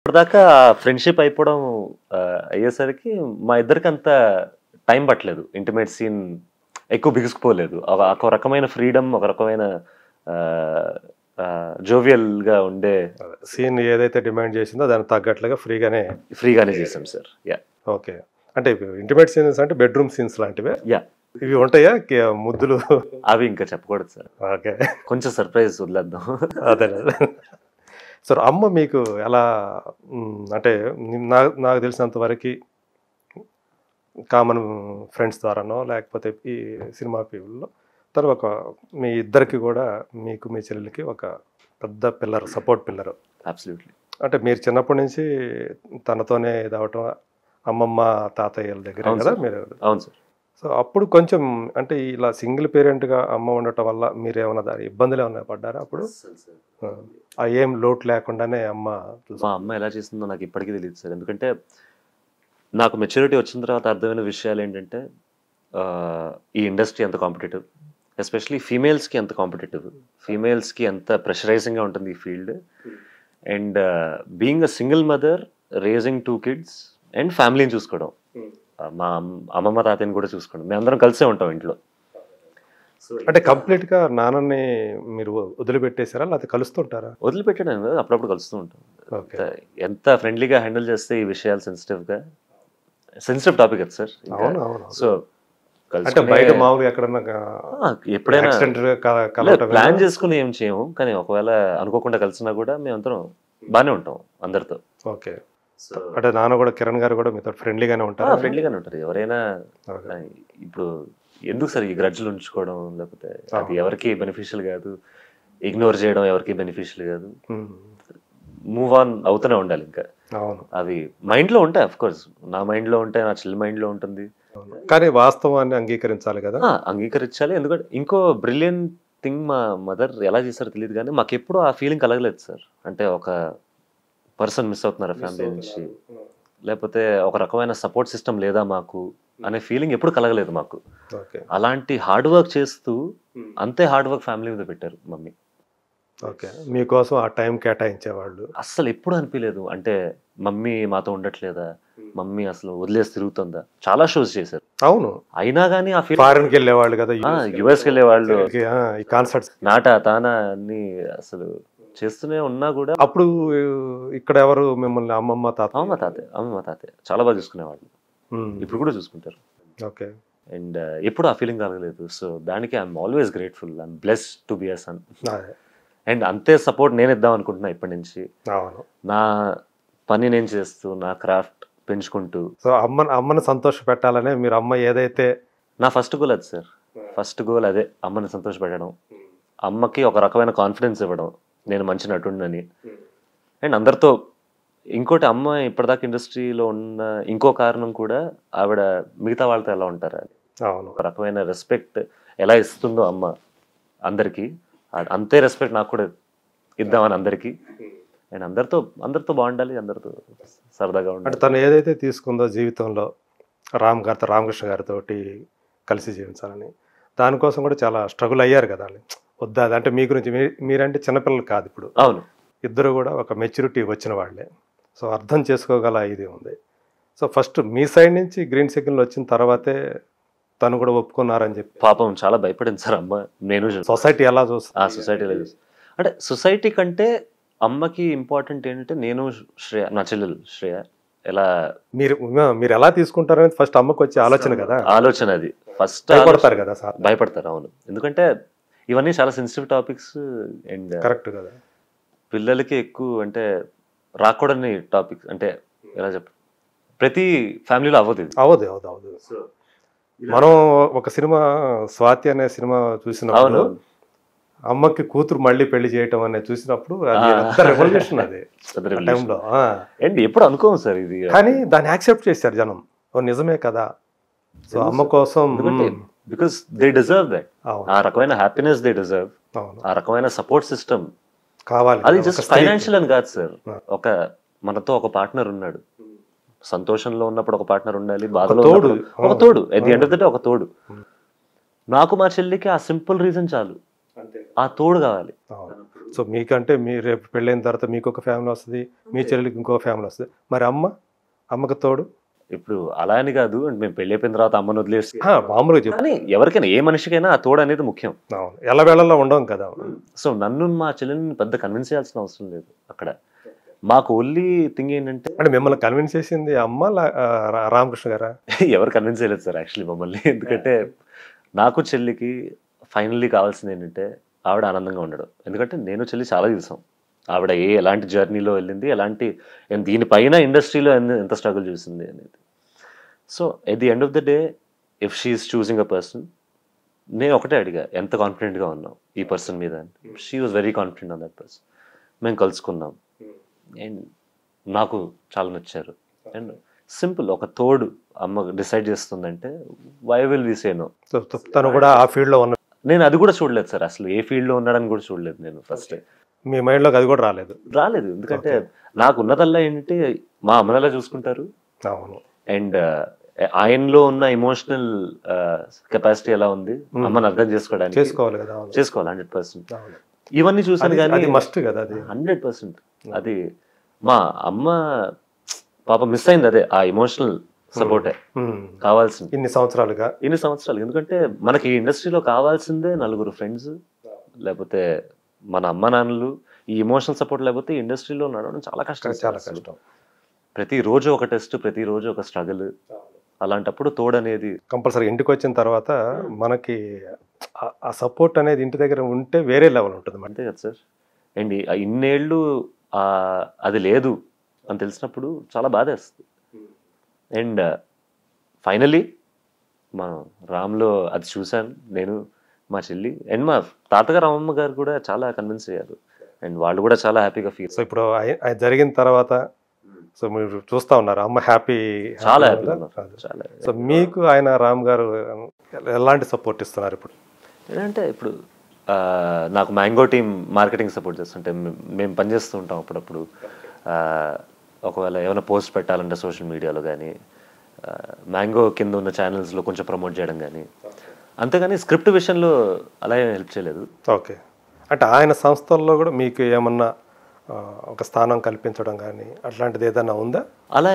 ఇప్పటిదాకా ఫ్రెండ్‌షిప్ అయిపోవడం అయ్యేసరికి మా ఇద్దరికి అంత టైం పట్టలేదు. ఇంటిమేట్ సీన్ ఎక్కువ బిగుసుకుపోలేదు. ఒక రకమైన ఫ్రీడమ్, ఒక రకమైన ఆహ్, జోవియల్‌గా ఉండే సీన్ ఏదైతే డిమాండ్ చేసిందో దానికి తగ్గట్లుగా ఫ్రీగానే చేసాం సార్. యాహ్! ఓకే. అంటే ఇంటిమేట్ సీన్స్ అంటే బెడ్‌రూమ్ సీన్స్ లాంటివే? యాహ్! ఇవి ఉంటాయా? ముద్దులు? అవి ఇంకా చెప్పకూడదు సార్. ఓకే. కొంచెం సర్ప్రైజ్ వదిలేద్దాం. అదే. సో, అమ్మ మీకు ఎలా అంటే నాకు తెలిసినంత వరకి కామన్ ఫ్రెండ్స్ ద్వారానో లేకపోతే ఈ సినిమా పీపుల్‌లో తను మీ ఇద్దరికి కూడా మీకు మీ చెల్లెలికి ఒక పెద్ద పిల్లర్, సపోర్ట్ పిల్లరు. అబ్సల్యూట్‌లీ. అంటే మీరు చిన్నప్పటి నుంచి తనతోనే ఇదవ్వటం అమ్మమ్మ, తాతయ్యల దగ్గరే అవును కదా సార్. మీరు. అవును సార్. సో, అప్పుడు కొంచెం అంటే ఇలా సింగిల్ పేరెంట్‌గా అమ్మ ఉండటం వల్ల మీరేమన్నా ఇబ్బందులేమన్నా పడ్డారా అప్పుడు? ఏం లోటు లేకుండానే అమ్మ మా అమ్మ ఎలా చేసిందో నాకు ఇప్పటికీ తెలీదు సార్. ఎందుకంటే నాకు మెచ్యూరిటీ వచ్చిన తర్వాత అర్థమైన విషయాలేంటంటే ఈ ఇండస్ట్రీ ఎంత కాంపిటీటివ్, ఎస్పెషల్లీ ఫీమేల్స్‌కి ఎంత కాంపిటీటివ్, ఫీమేల్స్‌కి ఎంత ప్రెషరైజింగ్‌గా ఉంటుంది ఈ field. And being a single mother, raising 2 kids and ఫ్యామిలీని చూసుకోవడం. మా అమ్మమ్మ, తాతయ్యని కూడా చూసుకోవడం. మేమందరం కలిసే ఉంటాం ఇంట్లో. అంటే కంప్లీట్‌గా నాన్నని మీరు వదిలిపెట్టేసారా? లేకపోతే కలుస్తుంటారా? వదిలిపెట్టడం కాదు, అప్పుడప్పుడు కలుస్తూ ఉంటాం. ఓకే. ఎంత ఫ్రెండ్లీగా హ్యాండిల్ చేస్తే ఈ విషయాలు సెన్సిటివ్ టాపిక్ అది సార్. అవును. సో అంటే బయట మామూలుగా ఎక్కడన్నా ఎప్పుడైనా యాక్సిడెంట్‌గా కలవటం ప్లాన్ చేసుకుని ఏం చేయము. కానీ ఒకవేళ అనుకోకుండా కలిసినా కూడా మేమందరం బాగానే ఉంటాం అందరితో. ఓకే. అంటే నాన్న కూడా, కిరణ్ గారు కూడా మీతో ఫ్రెండ్లీగానే ఉంటారా? ఫ్రెండ్లీగానే ఉంటారు. ఎవరైనా ఇప్పుడు ఎందుకు సార్ ఈ గ్రడ్జ్లు ఉంచుకోవడం, లేకపోతే అది ఎవరికి బెనిఫిషియల్ కాదు. ఇగ్నోర్ చేయడం ఎవరికి బెనిఫిషియల్ కాదు. మూవ్ ఆన్ అవుతూనే ఉండాలి. ఇంకా అవును, అవి మైండ్లో ఉంటాయి. అఫ్ కోర్స్ నా మైండ్లో ఉంటాయి, నా చెల్లి మైండ్లో ఉంటుంది. కానీ వాస్తవాన్ని అంగీకరించాలి కదా. అంగీకరించాలి. ఎందుకంటే ఇంకో బ్రిలియంట్ థింగ్ మా మదర్ ఎలా చేశారో తెలియదు కానీ మాకు ఎప్పుడూ ఆ ఫీలింగ్ కలగలేదు సార్. అంటే ఒక పర్సన్ మిస్ అవుతున్నారు ఫ్యామిలీ నుంచి, లేకపోతే ఒక రకమైన సపోర్ట్ సిస్టమ్ లేదా మాకు అనే ఫీలింగ్ ఎప్పుడు కలగలేదు మాకు. అలాంటి హార్డ్ వర్క్ చేస్తూ అంతే హార్డ్ వర్క్ ఫ్యామిలీ మీద పెట్టారు మమ్మీ. ఓకే. మీకోసం ఆ టైం కేటాయించేవాళ్ళు. అస్సలు ఎప్పుడు అనిపించలేదు అంటే మమ్మీ మాతో ఉండట్లేదా, మమ్మీ అసలు వదిలేసి తిరుగుతుందా. చాలా షోస్ చేశారు. అవును, అయినా కానీ ఆ ఫీల్ ఫారెన్కి వెళ్ళేవాళ్ళు కదా, యుఎస్కి వెళ్ళేవాళ్ళు, ఈ కాన్సర్ట్స్ నాటా తానా అన్ని అసలు చేస్తూనే ఉన్నా కూడా. అప్పుడు ఇక్కడ ఎవరు మిమ్మల్ని అమ్మమ్మ తాతయ్య చాలా బాగా చూసుకునేవాళ్ళు. ఇప్పుడు కూడా చూసుకుంటారు. ఓకే. అండ్ ఎప్పుడు ఆ ఫీలింగ్ కలగలేదు. సో దానికి I'm always grateful. I'm blessed to be a son. And అంతే సపోర్ట్ నేను ఇద్దాం అనుకుంటున్నా ఇప్పటి నుంచి. నా పని నేను చేస్తూ, నా క్రాఫ్ట్ పెంచుకుంటూ. సో అమ్మని సంతోష పెట్టాలనే మీరు అమ్మ ఏదైతే. నా ఫస్ట్ గోల్ అది సార్. ఫస్ట్ గోల్ అదే, అమ్మని సంతోష పెట్టడం, అమ్మకి ఒక రకమైన కాన్ఫిడెన్స్ ఇవ్వడం నేను మంచి నటుండని. అండ్ అందరితో ఇంకోటి, అమ్మ ఇప్పటిదాకా ఇండస్ట్రీలో ఉన్న ఇంకో కారణం కూడా ఆవిడ మిగతా వాళ్ళతో ఎలా ఉంటారు అని. ఒక రకమైన రెస్పెక్ట్ ఎలా ఇస్తుందో అమ్మ అందరికీ, అంతే రెస్పెక్ట్ నాకు కూడా ఇద్దామని అందరికీ. అండ్ అందరితో బాగుండాలి, అందరితో సరదాగా ఉండాలి. అంటే తను ఏదైతే తీసుకుందో జీవితంలో రామకృష్ణ గారితో కలిసి జీవించాలని, దానికోసం కూడా చాలా స్ట్రగుల్ అయ్యారు కదా. వద్దా అంటే మీ గురించి, మీరంటే చిన్నపిల్లలు కాదు ఇప్పుడు. అవును, ఇద్దరు కూడా ఒక మెచ్యూరిటీ వచ్చిన వాళ్ళే. సో అర్థం చేసుకోగల ఇది ఉంది. సో ఫస్ట్ మీ సైడ్ నుంచి గ్రీన్ సిగ్నల్ వచ్చిన తర్వాతే తను కూడా ఒప్పుకున్నారని చెప్పి. పాపం చాలా భయపడింది సార్ అమ్మ. నేను సొసైటీ ఎలా చూస్తా, సొసైటీ ఎలా చూస్తా అంటే సొసైటీ కంటే అమ్మకి ఇంపార్టెంట్ ఏంటంటే నేను, శ్రేయ, నా చెల్లెలు శ్రేయ ఎలా మీరు ఎలా తీసుకుంటారనేది ఫస్ట్ అమ్మకు వచ్చే ఆలోచన కదా. ఆలోచన అది ఫస్ట్ భయపడతారు కదా సార్. భయపడతారు, అవును. ఎందుకంటే ఇవన్నీ చాలా సెన్సిటివ్ టాపిక్స్. అండ్ కరెక్ట్ కదా, పిల్లలకి ఎక్కువ అంటే రాకూడని టాపిక్స్. అంటే ఎలా ప్రతి ఫ్యామిలీలో అవ్వదు. మనం ఒక సినిమా స్వాతి అనే సినిమా చూసినప్పుడు అమ్మకి కూతురు మళ్ళీ పెళ్లి చేయటం అనేది చూసినప్పుడు రెవల్యూషన్ అది టైంలో. అండ్ ఎప్పుడు అనుకోము సార్ ఇది, కానీ దాన్ని యాక్సెప్ట్ చేశారు జనం. నిజమే కదా. సో అమ్మ కోసం, బికాస్ దే డిజర్వ్ దట్. ఆ రకమైన హ్యాపీనెస్ దే డిజర్వ్, ఆ రకమైన సపోర్ట్ సిస్టమ్ కావాలి. అది జస్ట్ ఫైనాన్షియల్ అని కాదు సార్. మనతో ఒక పార్ట్నర్ ఉన్నాడు. సంతోషంలో ఉన్నప్పుడు ఒక పార్ట్నర్ ఉండాలి, బాధలో ఒక తోడు. At the end of the day ఒక తోడు. నాకు మా చెల్లికి ఆ సింపుల్ రీజన్ చాలు, ఆ తోడు కావాలి. సో మీకంటే మీరు రేపు పెళ్ళైన తర్వాత మీకు ఒక ఫ్యామిలీ వస్తుంది, మీ చెల్లెలికి ఇంకొక ఫ్యామిలీ వస్తుంది. మరి అమ్మకి తోడు ఇప్పుడు అలా అని కాదు, అంటే మేము పెళ్ళి అయిపోయిన తర్వాత అమ్మను వదిలేసి మామూలుగా చెప్పు. కానీ ఎవరికైనా ఏ మనిషికైనా ఆ తోడు అనేది ముఖ్యం. అవును, ఎలా వేళల్లో ఉండవు కదా. సో నన్ను మా చెల్లెల్ని పెద్ద కన్విన్స్ చేయాల్సిన అవసరం లేదు అక్కడ. మాకు ఓన్లీ థింగ్ ఏంటంటే అంటే మిమ్మల్ని కన్విన్స్ చేసింది అమ్మ రామకృష్ణ గారా? ఎవరు కన్విన్స్ చేయలేదు సార్ యాక్చువల్లీ మమ్మల్ని. ఎందుకంటే నాకు చెల్లికి ఫైనల్లీ కావాల్సింది ఏంటంటే ఆవిడ ఆనందంగా ఉండడం. ఎందుకంటే నేను చెల్లి చాలా చూసాం, ఆవిడ ఎలాంటి జర్నీలో వెళ్ళింది, ఎలాంటి దీనిపైన ఇండస్ట్రీలో ఎంత స్ట్రగుల్ చూసింది అనేది. So at the end of the day if she's choosing a person, నేను ఒకటే అడిగా ఎంత కాన్ఫిడెంట్గా ఉన్నాం ఈ పర్సన్ మీద. She was very confident on that person. మేము కలుసుకున్నాం అండ్ నాకు చాలా నచ్చారు. అండ్ సింపుల్ ఒక తోడు అమ్మ డిసైడ్ చేస్తుందంటే why will we say no. తను కూడా ఆ ఫీల్డ్లో ఉన్న, నేను అది కూడా చూడలేదు సార్, అసలు ఏ ఫీల్డ్లో ఉన్నాడని కూడా చూడలేదు నేను ఫస్ట్. మీ మైండ్లోకి అది కూడా రాలేదు? ఎందుకంటే నాకు ఉన్నదల్లా ఏంటంటే మా అమ్మనలా చూసుకుంటారు. అవును. అండ్ ఆయనలో ఉన్న ఎమోషనల్ కెపాసిటీ ఎలా ఉంది అమ్మని అర్థం చేసుకోవడానికి చేసుకోవాలి 100%. ఇవన్నీ చూసాను కానీ మస్ట్ కదా అది 100%. అది మా అమ్మ పాప మిస్ అయింది, అదే ఆ ఎమోషనల్ సపోర్టే కావాల్సింది ఇన్ని సంవత్సరాలు. ఎందుకంటే మనకి ఈ ఇండస్ట్రీలో కావాల్సిందే నలుగురు ఫ్రెండ్స్, లేకపోతే మన అమ్మ నాన్నలు. ఈ ఎమోషనల్ సపోర్ట్ లేకపోతే ఇండస్ట్రీలో నడవడం చాలా కష్టం. ప్రతిరోజు ఒక టెస్ట్, ప్రతిరోజు ఒక స్ట్రగుల్. అలాంటప్పుడు తోడు అనేది కంపల్సరీ. ఇంటికి వచ్చిన తర్వాత మనకి ఆ సపోర్ట్ అనేది ఇంటి దగ్గర ఉంటే వేరే లెవెల్ ఉంటుంది. అంతే కదా సార్. అండ్ ఇన్నేళ్ళు అది లేదు అని తెలిసినప్పుడు చాలా బాధేస్తుంది. అండ్ ఫైనలీ మనం రామ్లో అది చూశాను నేను, మా చెల్లి అండ్ మా తాతగారు అమ్మమ్మ గారు కూడా చాలా కన్విన్స్ అయ్యారు. అండ్ వాళ్ళు కూడా చాలా హ్యాపీగా ఫీల్. సో ఇప్పుడు జరిగిన తర్వాత సో మీరు చూస్తూ ఉన్నారు అమ్మ హ్యాపీ, చాలా హ్యాపీగా. సో మీకు ఆయన రామ్ గారు ఎలాంటి సపోర్ట్ ఇస్తున్నారు ఇప్పుడు? ఏంటంటే ఇప్పుడు నాకు మ్యాంగో టీమ్ మార్కెటింగ్ సపోర్ట్ చేస్తుంటే మేము పనిచేస్తూ ఉంటాం అప్పుడప్పుడు. ఒకవేళ ఏమైనా పోస్ట్ పెట్టాలంటే సోషల్ మీడియాలో కానీ, మ్యాంగో కింద ఉన్న ఛానల్స్లో కొంచెం ప్రమోట్ చేయడం కానీ, అంతేగాని స్క్రిప్ట్ విషయంలో అలా హెల్ప్ చేయలేదు. ఓకే. అంటే ఆయన సంస్థల్లో కూడా మీకు ఏమన్నా ఒక స్థానం కల్పించడం కానీ అట్లాంటిది ఏదైనా ఉందా? అలా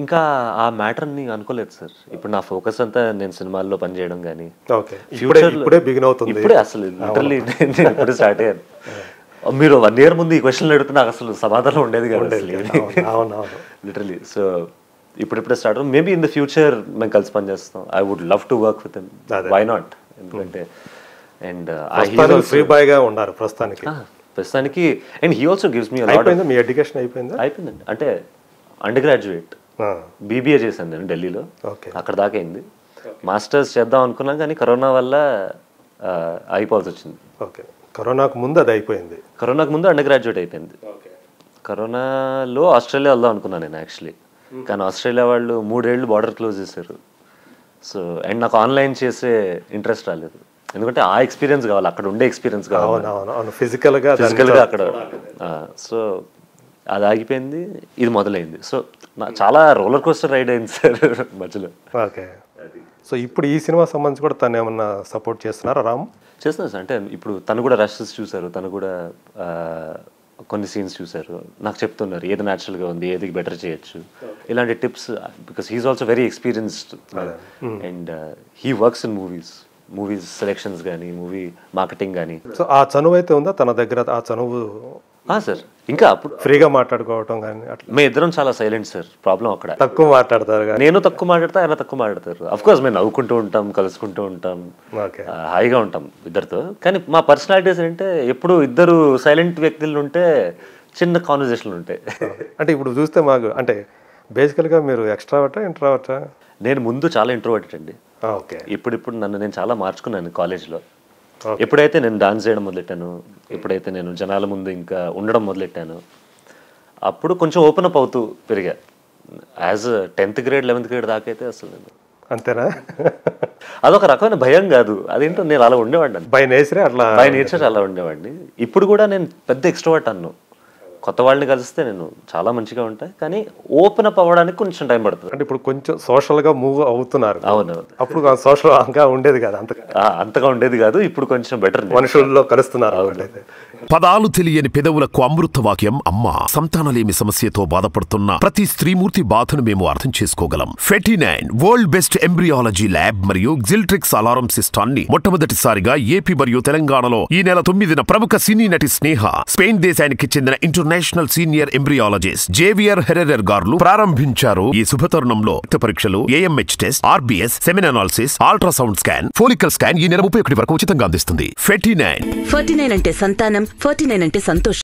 ఇంకా ఆ మ్యాటర్ని అనుకోలేదు సార్. ఇప్పుడు నా ఫోకస్ అంతా నేను సినిమాల్లో పనిచేయడం కానీ. ఓకే, ఇప్పుడే బిగిన్ అవుతుంది. ఇప్పుడే అసలు లిటరల్లీ నేను ఇప్పుడే స్టార్ట్ అయ్యాను. మీరు 1 year ముందు ఈ క్వశ్చన్లు అడిగితే నాకు అసలు సమాధానం ఉండేది కాదు లిటరల్లీ. సో ఇప్పుడిప్పుడే start. Maybe in the future మేము కలిసి పనిచేస్తాం. I would love to work with him, why not? ఎందుకంటే అండ్ ఫ్రీ బాయ్ గా ఉన్నారు ప్రస్తుతానికి. And he also gives me a lot. మీ ఎడ్యుకేషన్ అయిపోయిందండి. అంటే అండర్ గ్రాడ్యుయేట్ బీబీఏ చేశాను నేను ఢిల్లీలో, అక్కడ దాకా అయింది. మాస్టర్స్ చేద్దాం అనుకున్నాం కానీ కరోనా వల్ల అయిపోవాల్సి వచ్చింది. ఓకే, కరోనాకు ముందు అది అయిపోయింది. కరోనాకు ముందు అండర్ గ్రాడ్యుయేట్ అయిపోయింది. కరోనాలో ఆస్ట్రేలియా వెళ్దాం అనుకున్నాను నేను యాక్చువల్లీ, కానీ ఆస్ట్రేలియా వాళ్ళు 3 ఏళ్ళు బార్డర్ క్లోజ్ చేశారు. సో అండ్ నాకు ఆన్లైన్ చేసే ఇంట్రెస్ట్ రాలేదు, ఎందుకంటే ఆ ఎక్స్పీరియన్స్ కావాలి, అక్కడ ఉండే ఎక్స్పీరియన్స్ కావాలి ఫిజికల్గా అక్కడ. సో అది ఆగిపోయింది, ఇది మొదలైంది. సో చాలా రోలర్ కోస్టర్ రైడ్ అయింది సార్ మధ్యలో. ఓకే. సో ఇప్పుడు ఈ సినిమా సంబంధించి కూడా తను ఏమన్నా సపోర్ట్ చేస్తున్నారా రామ్? చేస్తున్నారు సార్. అంటే ఇప్పుడు తను కూడా రషెస్ చూసారు, తను కూడా కొన్ని సీన్స్ చూసారు, నాకు చెప్తున్నారు ఏది న్యాచురల్గా ఉంది, ఏది బెటర్ చేయొచ్చు, ఇలాంటి tips. Because he's also very experienced and he works in movies selections కానీ, మూవీ మార్కెటింగ్ కానీ. సో ఆ చనువు అయితే ఉందా తన దగ్గర? ఆ చనువు సార్ ఇంకా అప్పుడు ఫ్రీగా మాట్లాడుకోవటం కానీ అట్లా? మేము ఇద్దరం చాలా సైలెంట్ సార్. ప్రాబ్లం అక్కడ తక్కువ మాట్లాడతారు, నేను తక్కువ మాట్లాడతా, ఆయన తక్కువ మాట్లాడతారు. అఫ్ కోర్స్ మేము నవ్వుకుంటూ ఉంటాం, కలుసుకుంటూ ఉంటాం, హాయిగా ఉంటాం ఇద్దరితో. కానీ మా పర్సనాలిటీస్ అంటే ఎప్పుడు ఇద్దరు సైలెంట్ వ్యక్తులు ఉంటే చిన్న కాన్వర్జేషన్లు ఉంటాయి. అంటే ఇప్పుడు చూస్తే మాకు అంటే బేసికల్గా మీరు ఎక్స్ట్రావర్టా ఇంట్రావర్టా? నేను ముందు చాలా ఇంట్రోవర్టెడ్ అండి. ఓకే. ఇప్పుడు నన్ను నేను చాలా మార్చుకున్నాను కాలేజ్లో. ఎప్పుడైతే నేను డాన్స్ చేయడం మొదలెట్టాను, ఎప్పుడైతే నేను జనాల ముందు ఇంకా ఉండడం మొదలెట్టాను, అప్పుడు కొంచెం ఓపెన్ అప్ అవుతూ పెరిగా. As 10th grade 11th grade దాకా అయితే అసలు నేను అంతేనా? అదొక రకమైన భయం కాదు, అదేంటో నేను అలా ఉండేవాడిని, బై నేచర్ అలా ఉండేవాడిని. ఇప్పుడు కూడా నేను పెద్ద ఎక్స్ట్రోవర్ట్ అన్ను. కొత్త వాళ్ళని కలిస్తే నేను చాలా మంచిగా ఉంటాయి, కానీ ఓపెన్ అప్ అవ్వడానికి కొంచెం టైం పడుతుంది. అంటే ఇప్పుడు కొంచెం సోషల్గా మూవ్ అవుతున్నారు. అవును, అప్పుడు సోషల్ అంగా ఉండేది కాదు, అంతగా ఉండేది కాదు. ఇప్పుడు కొంచెం బెటర్, మనుషుల్లో కలుస్తున్నారు. పదాలు తెలియని పెదవులకు అమృత వాక్యం అమ్మ. సంతానలేమి సమస్యతో బాధపడుతున్న ప్రతి స్త్రీమూర్తి బాధను మేము అర్థం చేసుకోగలం. ఫెటినైన్ వరల్డ్ బెస్ట్ ఎంబ్రియాలజీ ల్యాబ్ మరియు జిల్ట్రిక్స్ అలారం సిస్టాన్ని మొట్టమొదటిసారిగా ఏపీ మరియు తెలంగాణలో ఈ నెల 9న ప్రముఖ సినీ నటి స్నేహ, స్పెయిన్ దేశానికి చెందిన international senior embryologist Javier Herrera గారు ప్రారంభించారు. ఈ శుభతరుణంలో రక్త పరీక్షలు, AMH test, RBS, semen analysis, ultrasound scan, follicle scan ఈ నెల 31 వరకు ఉచితంగా అందిస్తుంది. ఫెటినైన్ అంటే సంతానం, 49 అంటే సంతోషం.